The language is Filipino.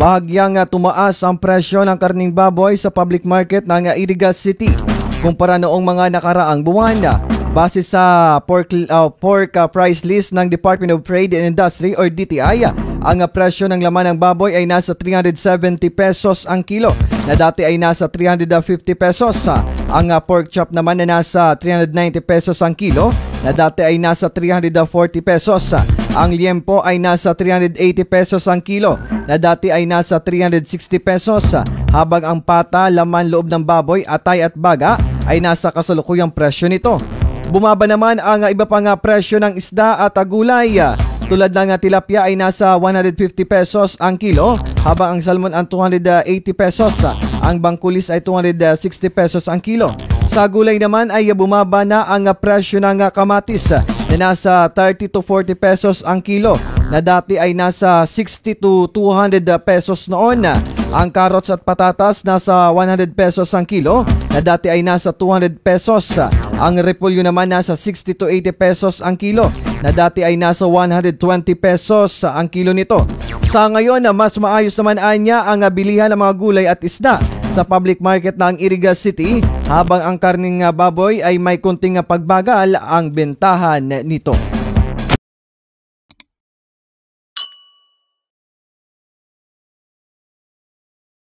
Bahagyang tumaas ang presyo ng karning baboy sa public market ng Iriga City kumpara noong mga nakaraang buwan. Base sa pork price list ng Department of Trade and Industry or DTI, ang presyo ng laman ng baboy ay nasa 370 pesos ang kilo na dati ay nasa 350 pesos. Ang pork chop naman ay nasa 390 pesos ang kilo na dati ay nasa 340 pesos. Ang liempo ay nasa 380 pesos ang kilo na dati ay nasa 360 pesos. Habang ang pata, laman loob ng baboy, atay at baga ay nasa kasalukuyang presyo nito. Bumaba naman ang iba pang presyo ng isda at gulay. Tulad ng tilapia ay nasa 150 pesos ang kilo, habang ang salmon ang 280 pesos. Ang bangkulis ay 260 pesos ang kilo. Sa gulay naman ay bumaba na ang presyo ng kamatis na nasa 30 to 40 pesos ang kilo na dati ay nasa 60 to 200 pesos noon. Ang carrots at patatas nasa 100 pesos ang kilo na dati ay nasa 200 pesos. Ang repolyo naman nasa 60 to 80 pesos ang kilo na dati ay nasa 120 pesos ang kilo nito. Sa ngayon, mas maayos naman anya ang bilihan ng mga gulay at isda sa public market ng Iriga City, habang ang karning baboy ay may kunting pagbagal ang bentahan nito.